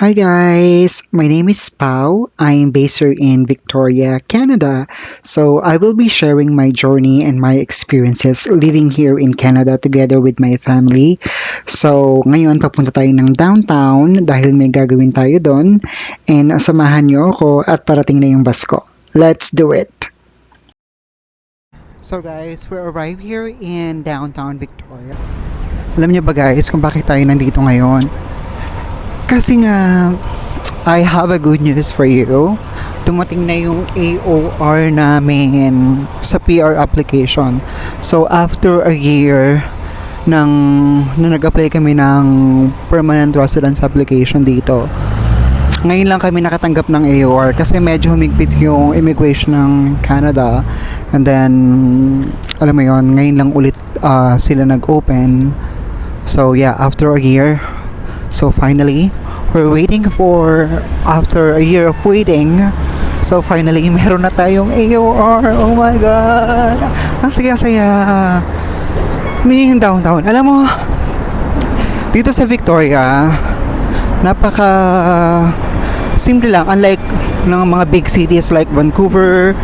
Hi guys, my name is Pau. I'm based here in Victoria, Canada. So I will be sharing my journey and my experiences living here in Canada together with my family. So ngayon papunta tayo ng downtown dahil may gagawin tayo doon and samahan niyo ako at parating na yung bus ko. Let's do it! So guys, we arrived here in downtown Victoria. Alam niyo ba guys kung bakit tayo nandito ngayon? Kasi nga, I have a good news for you. Dumating na yung AOR namin sa PR application. So, after a year na nag-apply kami ng permanent residence application dito, ngayon lang kami nakatanggap ng AOR kasi medyo humigpit yung immigration ng Canada. And then, alam mo yon, ngayon lang ulit sila nag-open. So, yeah, after a year, so finally, we're waiting for, after a year of waiting, so finally, meron na tayong AOR. Oh my God! Ang saya-saya! Yung downtown. Alam mo, dito sa Victoria, napaka simple lang. Unlike ng mga big cities like Vancouver,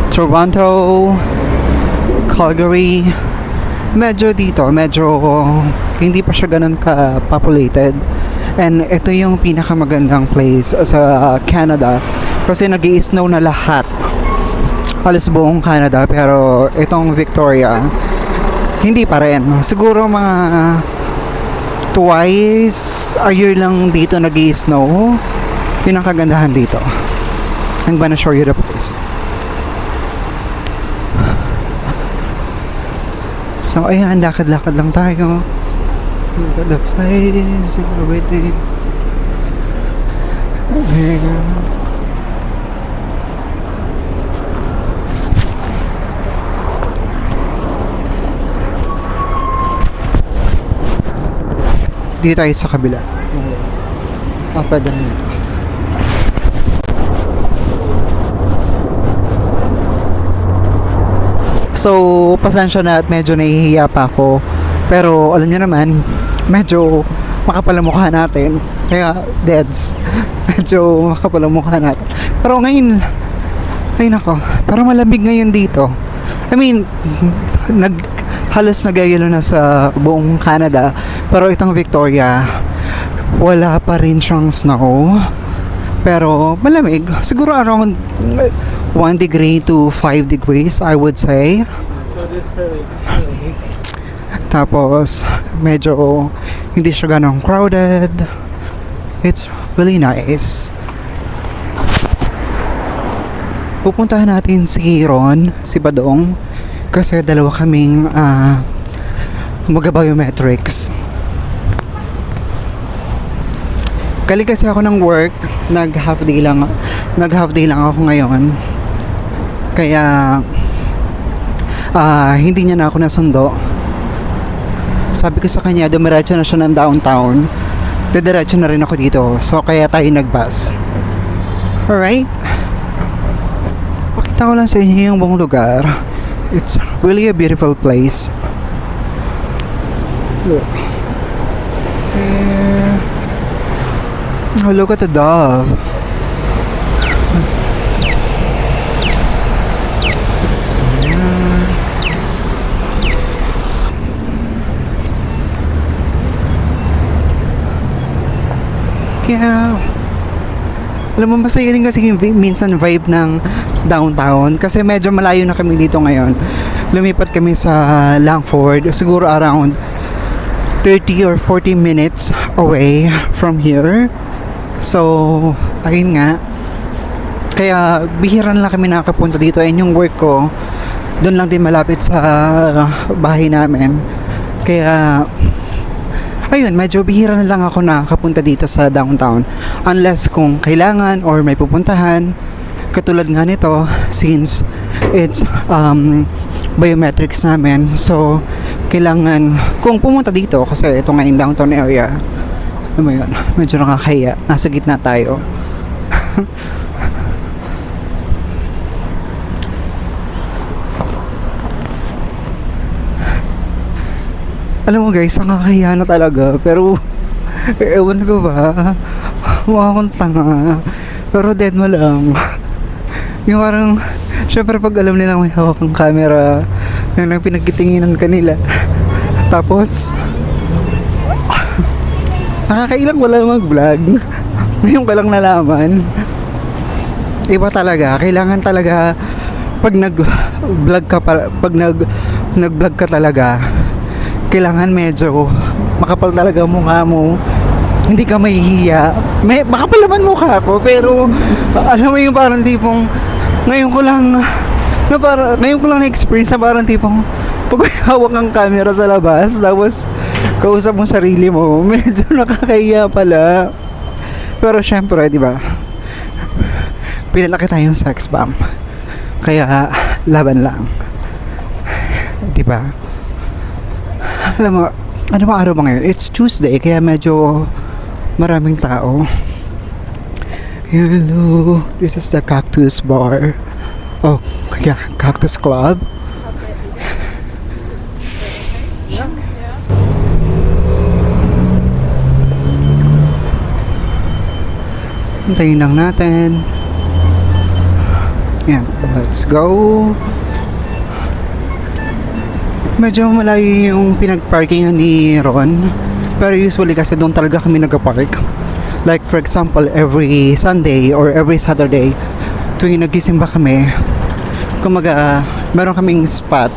Toronto, Calgary, medyo hindi pa siya ganun ka-populated. And ito yung pinakamagandang place sa Canada kasi nag-i-snow na lahat, halos buong Canada, pero itong Victoria hindi pa rin. Siguro mga twice a year lang dito nag-i-snow. Yun ang kagandahan dito. I'm gonna show you the place. So ayan, lakad-lakad lang tayo. Look at the place, everything. Dito tayo sa kabila. Pwede na dito. So, pasensya na at medyo nahihiya pa ako. Pero alam niyo naman, medyo makapal ang mukha natin. Kaya, deads. Medyo makapal ang mukha natin. Pero ngayon, ay nako, parang malamig ngayon dito. I mean, halos nagayelo na sa buong Canada. Pero itong Victoria, wala pa rin siyang snow. Pero malamig. Siguro around 1 degree to 5 degrees, I would say. Tapos, medyo hindi siya ganong crowded. It's really nice. Pupuntahan natin si Ron, si Badong, kasi dalawa kaming mag-biometrics. Kali kasi ako ng work, nag-half day lang ako ngayon. Kaya, hindi niya na ako nasundo. Sabi ko sa kanya, dumiretso na siya ng downtown. Didiretso na rin ako dito. So, kaya tayo nag-bus. Alright? So, pakita ko lang sa inyo yung buong lugar. It's really a beautiful place. Look. Here. Oh, look at the dove. So, yeah. Yeah. Alam mo, masaya din kasi yung minsan vibe ng downtown kasi medyo malayo na kami dito ngayon. Lumipat kami sa Langford, siguro around 30 or 40 minutes away from here. So, ayun nga. Kaya bihira na lang kami nakakapunta dito, and yung work ko doon lang din malapit sa bahay namin. Kaya ayun, medyo bihira na lang ako nakakapunta dito sa downtown unless kung kailangan or may pupuntahan, katulad nga nito since it's biometrics namin. So kailangan kung pumunta dito kasi ito nga yung downtown area. Ano mo yun? Medyo nakakahiya, nasa gitna tayo. Alam mo guys, nakakahiya na talaga. Pero, ewan ko ba, mukha akong tanga. Pero dead mo lang. Yung parang, syempre pag alam nilang may hawak ang camera, yun ang pinagkitinginan kanila. Tapos, nakakailang wala mag-vlog. Ngayon ka lang nalaman. Iba talaga, kailangan talaga pag nag-vlog ka nag-vlog ka talaga, kailangan medyo makapal talaga mukha mo. Hindi ka mahihiya. Makapal naman mukha ko, pero alam mo yung parang tipong ngayon ko lang na-experience na parang tipong pag may hawak ang camera sa labas tapos kausap mo sarili mo, medyo nakakahiya pala. Pero syempre, di ba? Pinalaki tayong sex bomb. Kaya laban lang. Di ba? Alam mo, ano ba araw ba ngayon? It's Tuesday, kaya medyo maraming tao. Hello, this is the Cactus Bar. Oh, kaya Cactus Club. Hintayin lang natin. Yan, let's go. Medyo malayo yung pinag-parkingan ni Ron. Pero usually kasi doon talaga kami nag-park. Like for example, every Sunday or every Saturday, tuwing nagisimba kami, kumaga, meron kaming spot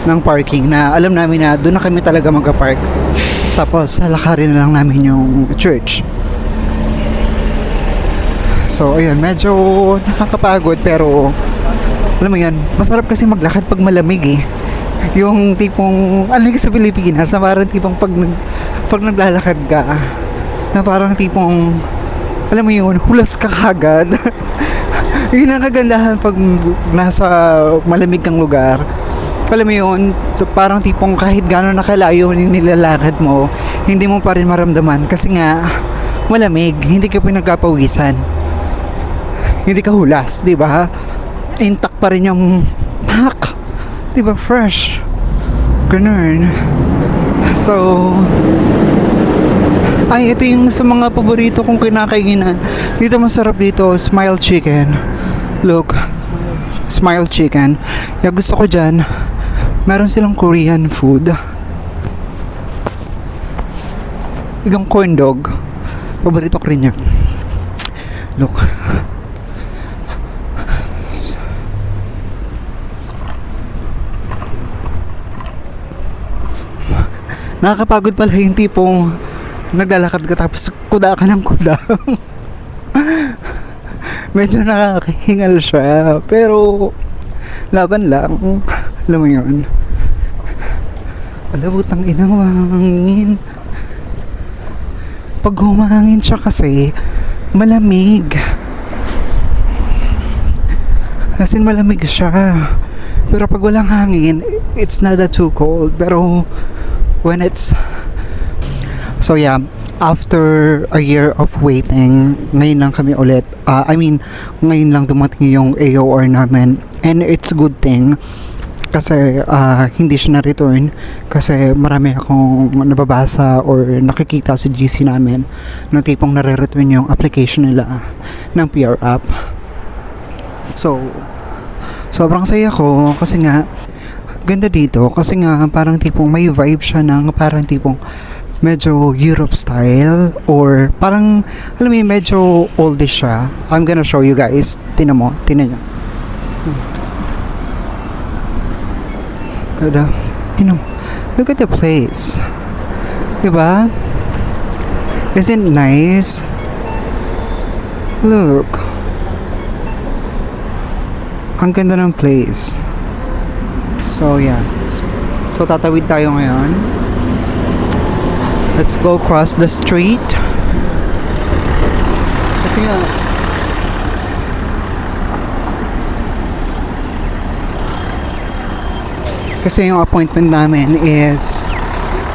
ng parking na alam namin na doon na kami talaga mag-park. Tapos, lalakarin na lang namin yung church. So, ayun, medyo nakakapagod pero alam mo yan, masarap kasi maglakad pag malamig eh. Yung tipong, alam sa Pilipinas, na parang tipong pag naglalakad ka, na parang tipong, alam mo yun, hulas ka kagad. Yun ang kagandahan pag nasa malamig kang lugar. Alam mo yun, parang tipong kahit gano'n nakalayo yung nilalakad mo, hindi mo pa rin maramdaman kasi nga, malamig, hindi ka pinagkapawisan. Hindi ka hulas, di ba? Intact pa rin yung pack, di ba? Fresh. Ganun. So, ay, ito yung sa mga paborito kong kinakainan. Dito masarap dito, Smile Chicken. Look, Smile Chicken. Yung gusto ko dyan, meron silang Korean food. Igang corn dog. Paborito ko rin yan. Look. Nakakapagod pala yung tipong naglalakad ka tapos kuda ka ng kuda. Medyo nakakahingal siya, pero laban lang. Alam mo yun, alabutang inang hangin. Pag humangin siya kasi malamig, as in malamig siya. Pero pag walang hangin, it's not that too cold. Pero when it's, so yeah, after a year of waiting, ngayon lang kami ulit, ngayon lang dumating yung AOR namin, and it's a good thing kasi hindi siya na-return kasi marami akong nababasa or nakikita sa GC namin na tipong nare-return yung application nila ng PR app. So sobrang saya ko kasi nga ganda dito kasi nga parang tipong may vibe siya ng parang tipong medyo Europe style or parang alam mo medyo oldish siya. I'm gonna show you guys. Tinan nyo. Tinan mo. Look at the place. Diba? Isn't it nice? Look. Ang ganda ng place. So yeah. So tatawid tayo ngayon. Let's go cross the street. Kasi yung appointment namin is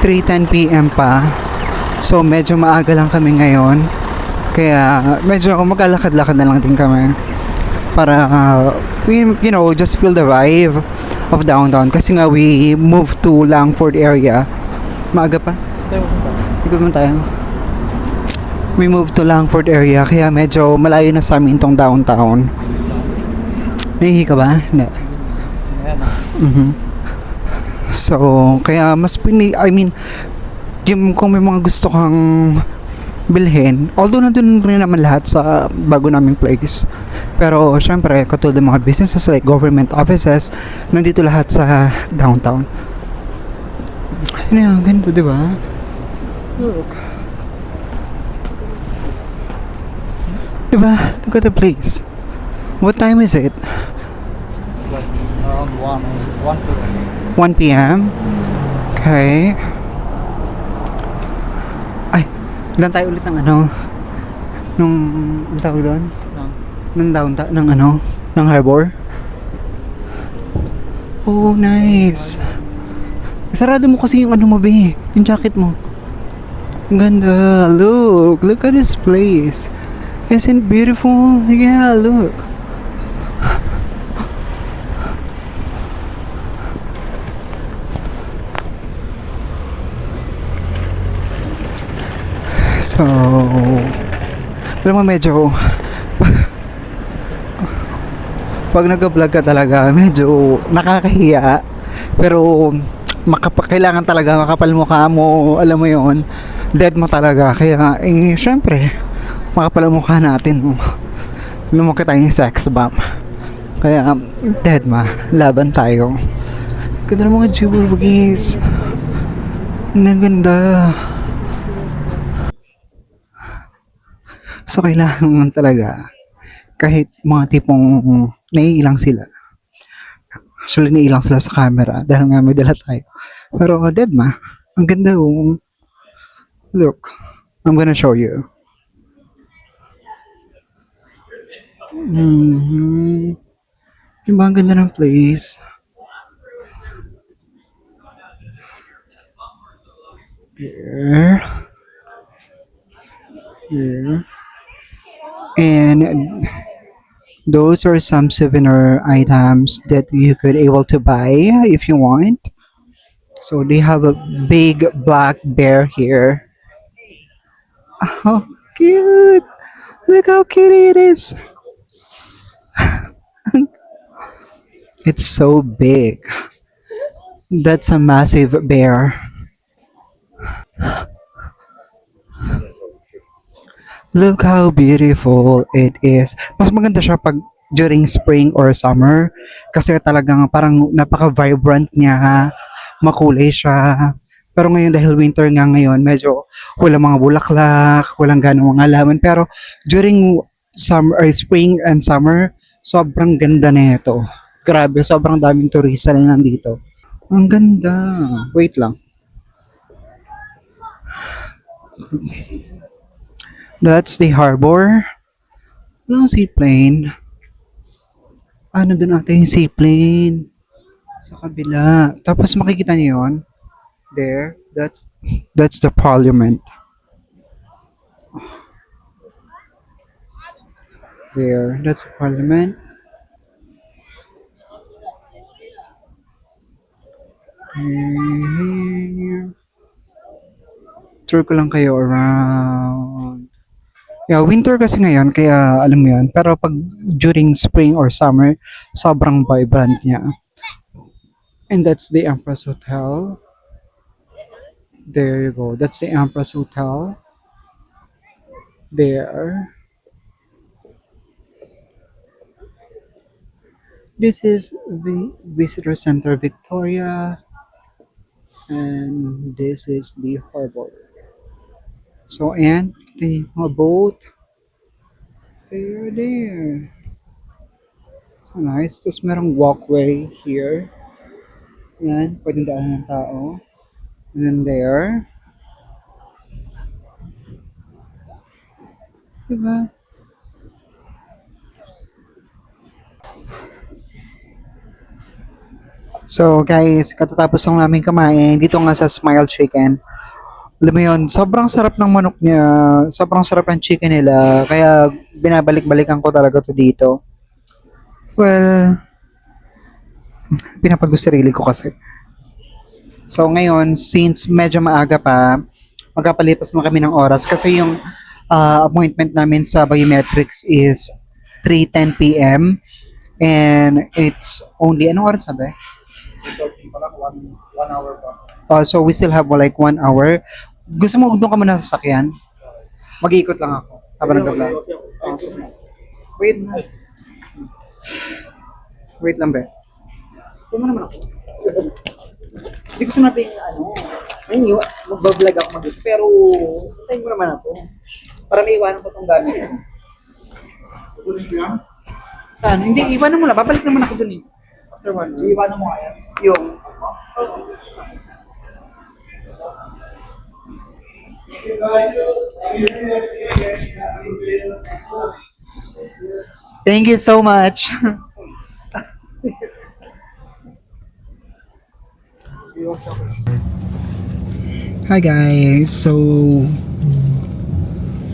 3:10 PM pa. So medyo maaga lang kami ngayon. Kaya medyo maglalakad-lakad na lang din kami para you know, just feel the vibe of downtown. Kasi nga we moved to Langford area. Maaga pa. Ikot mo tayo. We moved to Langford area kaya medyo malayo na sa amin tong downtown. Nahihi ka ba? Hindi. Mhm. So, kaya I mean, yung kung may mga gusto kang bilhin, although nandun rin naman lahat sa bago naming place. Pero, syempre, katulad ng mga businesses like government offices, nandito lahat sa downtown. Ano yan, ganda, di ba? Look. Diba? Look at the place. What time is it? Around 1 1 p.m. Okay. Ay, dan tayo ulit ng ano? Nung, ang tawag doon? Ng downtown, ng ano? Ng harbor? Oh, nice. Sarado mo kasi yung ano mo, be. Yung jacket mo. Ang ganda. Look at this place. Isn't it beautiful? Yeah, look. So, alam mo medyo pag nag-vlog ka talaga, medyo nakakahiya. Pero kailangan talaga makapal mukha mo, alam mo yon, dead mo talaga. Kaya, syempre, makapal ang mukha natin. Lumaki tayong sex bomb. Kaya, dead laban tayo. Ganda ng mga jewelries. Naganda. So, kailangan talaga kahit mga tipong naiilang sila. Actually, naiilang sila sa camera dahil nga may dala tayo. Pero, dead ang ganda. Look, I'm gonna show you. Diba, ang ganda ng place. Here. Here. And those are some souvenir items that you could able to buy if you want. So they have a big black bear here. Oh, cute! Look how cute it is. It's so big. That's a massive bear. Look how beautiful it is. Mas maganda siya pag during spring or summer kasi talagang parang napaka-vibrant niya, makulay siya. Pero ngayon dahil winter nga ngayon, medyo walang mga bulaklak, walang ganong mga halaman. Pero during summer or spring and summer, sobrang ganda na ito. Grabe, sobrang daming turista na nandito. Ang ganda. Wait lang. That's the harbor. Walang seaplane. Nandun ata yung seaplane. Sa kabila. Tapos makikita niyo yun. There. That's the parliament. There. That's the parliament. Here. Tour ko lang kayo around. Yeah, winter kasi ngayon, kaya alam mo yun. Pero pag during spring or summer, sobrang vibrant niya. And that's the Empress Hotel. There you go. That's the Empress Hotel. There. This is the Visitor Center Victoria. And this is the harbor. So, and the boat. There. So nice. Tapos merong walkway here. Yan, pwedeng daanan ng tao. And then there. Diba? So guys, katatapos lang namin kumain dito nga sa Smile Chicken. Alam mo yun, sobrang sarap ng manok niya, sobrang sarap ng chicken nila, kaya binabalik-balikan ko talaga to dito. Well, pinapagod sarili ko kasi. So ngayon, since medyo maaga pa, magkapalipas na kami ng oras kasi yung appointment namin sa biometrics is 3:10 p.m. And it's only, anong oras sabi? 14 pa lang, one hour pa. So we still have like 1 hour. Gusto mo doon ka muna sa sasakyan? Mag-iikot lang ako. Habang nag-vlog. Wait na. Wait lang, be. Hindi mo naman ako. Hindi ko sinabing ayun, magbablog ako mag-isa. Pero, tayo ko naman ako. Para may iwanan ko itong gamit. Saan? Hindi, iwanan mo lang. Babalik naman ako dun eh. After 1 hour. Iwanan mo kaya. Yung, thank you so much. Hi guys, so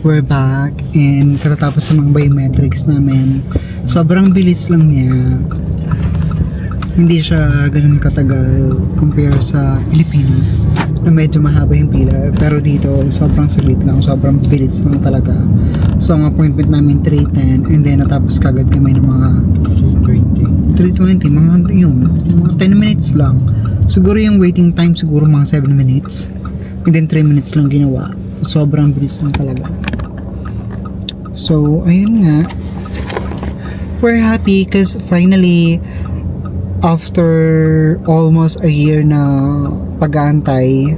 we're back and katatapos ng mga biometrics namin. Sobrang bilis lang niya. Hindi siya ganun katagal compare sa Pilipinas na medyo mahaba yung pila. Pero dito, sobrang saglit lang. Sobrang bilis lang talaga. So, ang appointment namin 3:10 and then natapos kagad kami ng mga 3:20. Mga 10 minutes lang. Siguro yung waiting time siguro mga 7 minutes. And then 3 minutes lang ginawa. Sobrang bilis lang talaga. So, ayun nga. We're happy because finally, after almost a year na pag-aantay,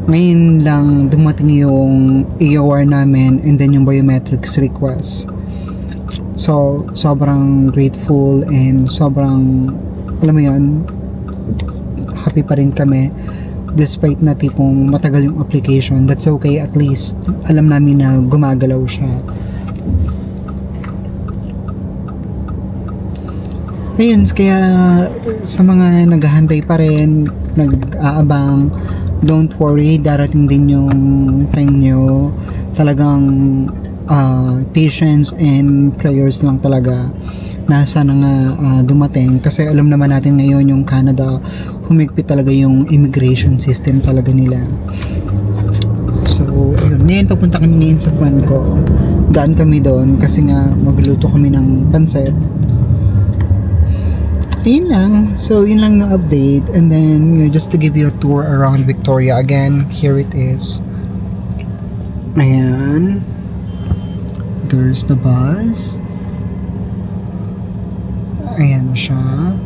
ngayon lang dumating yung AOR namin and then yung biometrics request. So, sobrang grateful and sobrang, alam mo yun, happy pa rin kami despite na tipong matagal yung application. That's okay, at least alam namin na gumagalaw siya. Ayun, kaya sa mga naghahantay pa rin, nag-aabang, don't worry, darating din yung time nyo. Talagang patience and prayers lang talaga na sana nga dumating. Kasi alam naman natin ngayon yung Canada, humigpit talaga yung immigration system talaga nila. So, ayun. Ngayon papunta kami ngayon sa friend ko. Daan kami doon kasi nga magluluto kami ng pansit. Yun lang. So, yun lang na update. And then, just to give you a tour around Victoria. Again, here it is. Ayan. There's the bus. Ayan siya.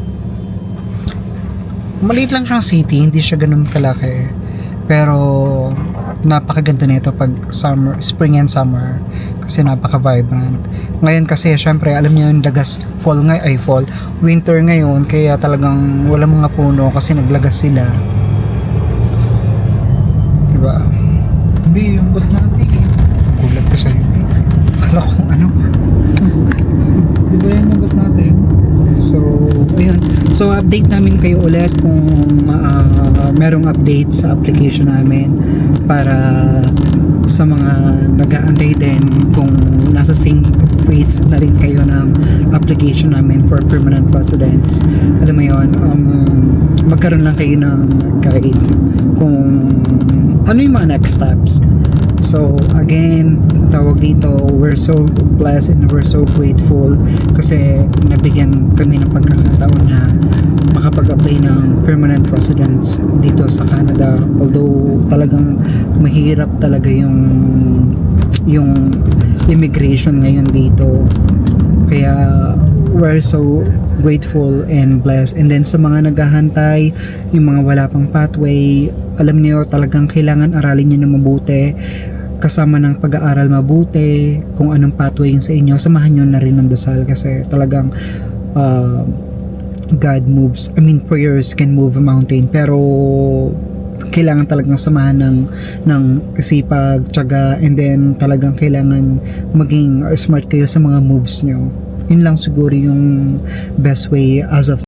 Maliit lang siyang city. Hindi siya ganun kalaki. Pero, napakaganda nito pag summer, spring and summer kasi napaka-vibrant. Ngayon kasi syempre alam niyo yung lagas fall, winter ngayon kaya talagang wala mga puno kasi naglagas sila. Diba? Hindi, yung bus natin. Kulat ko sa'yo. Akala ko ano. Di ba yan yung bus natin? So, ayun. So, update namin kayo ulit kung merong update sa application namin para sa mga nag-aantay din kung nasa same phase na rin kayo ng application namin for permanent residents. Alam mo yun, magkaroon lang kayo ng guide kung ano yung mga next steps. So again, tawag dito, we're so blessed and we're so grateful kasi nabigyan kami ng pagkakataon na makapag-apply ng permanent residence dito sa Canada. Although talagang mahirap talaga yung immigration ngayon dito. Kaya we're so grateful and blessed. And then sa mga naghahantay, yung mga wala pang pathway, alam niyo talagang kailangan aralin niyo na mabuti kasama ng pag-aaral mabuti kung anong pathway yun sa inyo. Samahan niyo na rin ng dasal kasi talagang God moves, prayers can move a mountain, pero kailangan talagang samahan ng sipag, tiyaga, and then talagang kailangan maging smart kayo sa mga moves nyo. Yun lang siguro yung best way as of